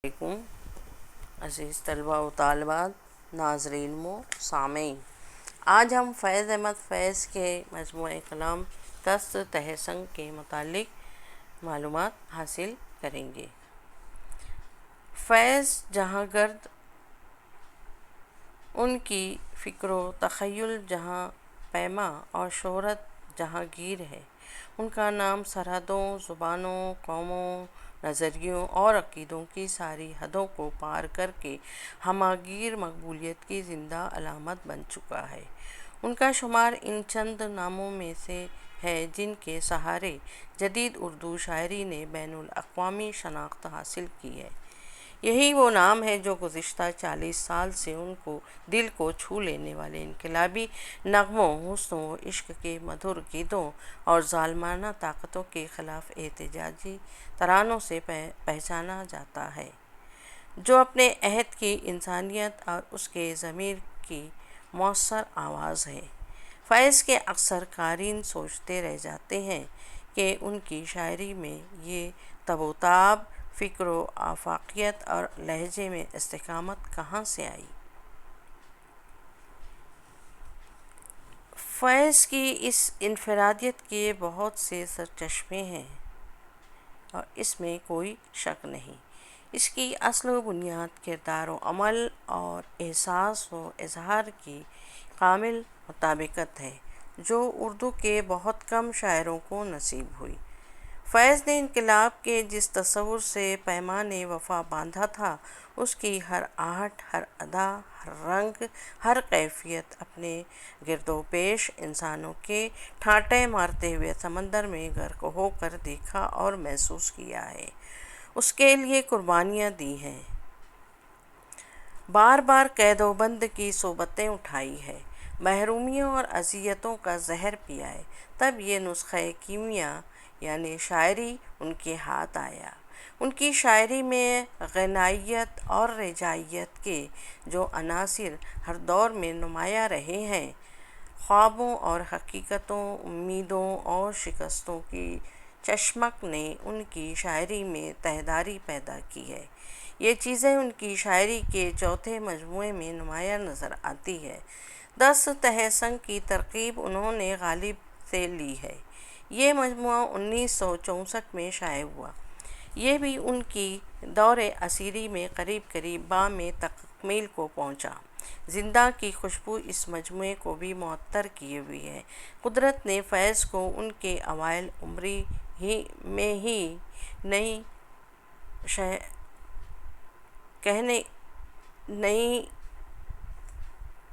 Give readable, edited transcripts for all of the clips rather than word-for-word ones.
علیکم عزیز طلباء و طالبات، ناظرین و سامعین، آج ہم فیض احمد فیض کے مجموعہ کلام دست تہ سنگ کے متعلق معلومات حاصل کریں گے۔ فیض جہاں گرد ان کی فکر و تخیل جہاں پیما اور شہرت جہاں گیر ہے، ان کا نام سرحدوں، زبانوں، قوموں، نظریوں اور عقیدوں کی ساری حدوں کو پار کر کے ہمہ گیر مقبولیت کی زندہ علامت بن چکا ہے۔ ان کا شمار ان چند ناموں میں سے ہے جن کے سہارے جدید اردو شاعری نے بین الاقوامی شناخت حاصل کی ہے۔ یہی وہ نام ہے جو گزشتہ 40 سال سے ان کو دل کو چھو لینے والے انقلابی نغموں، حسن و عشق کے مدھر گیتوں اور ظالمانہ طاقتوں کے خلاف احتجاجی ترانوں سے پہچانا جاتا ہے، جو اپنے عہد کی انسانیت اور اس کے ضمیر کی مؤثر آواز ہے۔ فیض کے اکثر قارئین سوچتے رہ جاتے ہیں کہ ان کی شاعری میں یہ تب و تاب، فکر و آفاقیت اور لہجے میں استقامت کہاں سے آئی۔ فیض کی اس انفرادیت کے بہت سے سرچشمے ہیں اور اس میں کوئی شک نہیں۔ اس کی اصل و بنیاد کردار و عمل اور احساس و اظہار کی کامل مطابقت ہے، جو اردو کے بہت کم شاعروں کو نصیب ہوئی۔ فیض نے انقلاب کے جس تصور سے پیمان وفا باندھا تھا، اس کی ہر آہٹ، ہر ادا، ہر رنگ، ہر کیفیت اپنے گرد و پیش انسانوں کے ٹھاٹھے مارتے ہوئے سمندر میں غرق ہو کر دیکھا اور محسوس کیا ہے، اس کے لیے قربانیاں دی ہیں، بار بار قید و بند کی صحبتیں اٹھائی ہے، محرومیوں اور اذیتوں کا زہر پیا ہے، تب یہ نسخہ کیمیا یعنی شاعری ان کے ہاتھ آیا۔ ان کی شاعری میں غنائیت اور رجائیت کے جو عناصر ہر دور میں نمایاں رہے ہیں، خوابوں اور حقیقتوں، امیدوں اور شکستوں کی چشمک نے ان کی شاعری میں تہداری پیدا کی ہے۔ یہ چیزیں ان کی شاعری کے چوتھے مجموعے میں نمایاں نظر آتی ہیں۔ دست تہ سنگ کی ترکیب انہوں نے غالب سے لی ہے۔ یہ مجموعہ 1964 میں شائع ہوا۔ یہ بھی ان کی دور اسیری میں قریب قریب بام تکمیل کو پہنچا۔ زندہ کی خوشبو اس مجموعے کو بھی معطر کیے ہوئی ہے۔ قدرت نے فیض کو ان کے اوائل عمری میں ہی نئی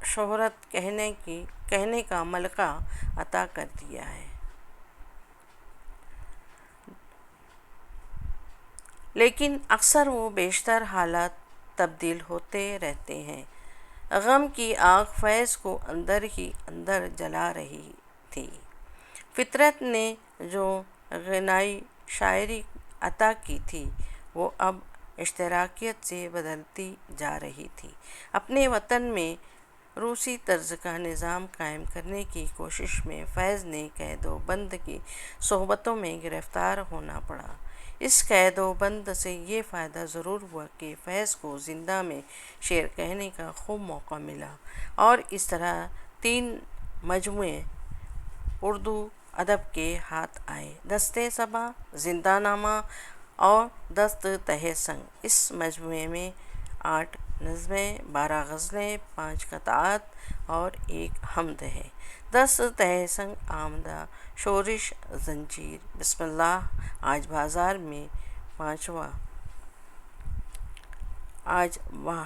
شہرت کہنے کا ملکہ عطا کر دیا ہے، لیکن اکثر و بیشتر حالات تبدیل ہوتے رہتے ہیں۔ غم کی آگ فیض کو اندر ہی اندر جلا رہی تھی۔ فطرت نے جو غنائی شاعری عطا کی تھی، وہ اب اشتراکیت سے بدلتی جا رہی تھی۔ اپنے وطن میں روسی طرز کا نظام قائم کرنے کی کوشش میں فیض نے قید و بند کی صحبتوں میں گرفتار ہونا پڑا۔ اس قید و بند سے یہ فائدہ ضرور ہوا کہ فیض کو زندہ میں شعر کہنے کا خوب موقع ملا اور اس طرح 3 مجموعے اردو ادب کے ہاتھ آئے: دست صبا، زندہ نامہ اور دست تہ سنگ۔ اس مجموعے میں 8 نظمیں، 12 غزلیں، 5 قطعات اور 1 حمد ہے۔ دست تہ سنگ آمدہ شورش زنجیر، بسم اللہ، آج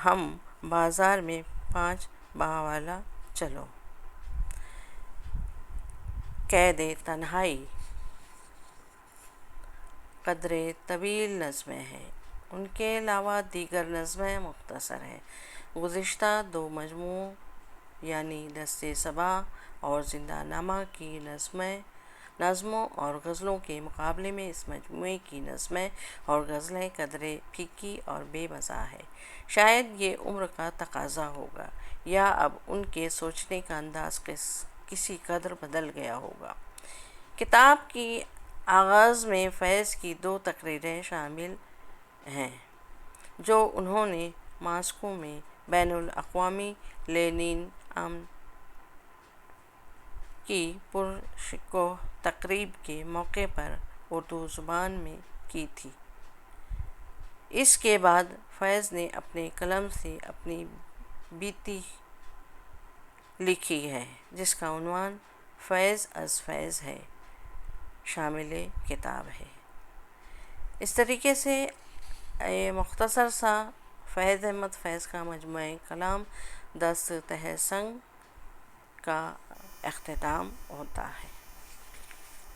ہم بازار میں 5 بہوالا چلو، قید تنہائی، قدر طویل نظمیں ہیں۔ ان کے علاوہ دیگر نظمیں مختصر ہیں۔ گزشتہ 2 مجموعوں یعنی دست صبا اور زندہ نامہ کی نظموں اور غزلوں کے مقابلے میں اس مجموعے کی نظمیں اور غزلیں قدرے پھیکی اور بے مزہ ہیں۔ شاید یہ عمر کا تقاضا ہوگا یا اب ان کے سوچنے کا انداز کسی قدر بدل گیا ہوگا۔ کتاب کی آغاز میں فیض کی 2 تقریریں شامل ہیں: جو انہوں نے ماسکو میں بین الاقوامی لینین عام کی پرشکوہ تقریب کے موقع پر اردو زبان میں کی تھی۔ اس کے بعد فیض نے اپنے قلم سے اپنی بیتی لکھی ہے، جس کا عنوان فیض از فیض ہے، شامل کتاب ہے۔ اس طریقے سے مختصر سا فیض احمد فیض کا مجموعہ کلام دست تہ سنگ کا اختتام ہوتا ہے۔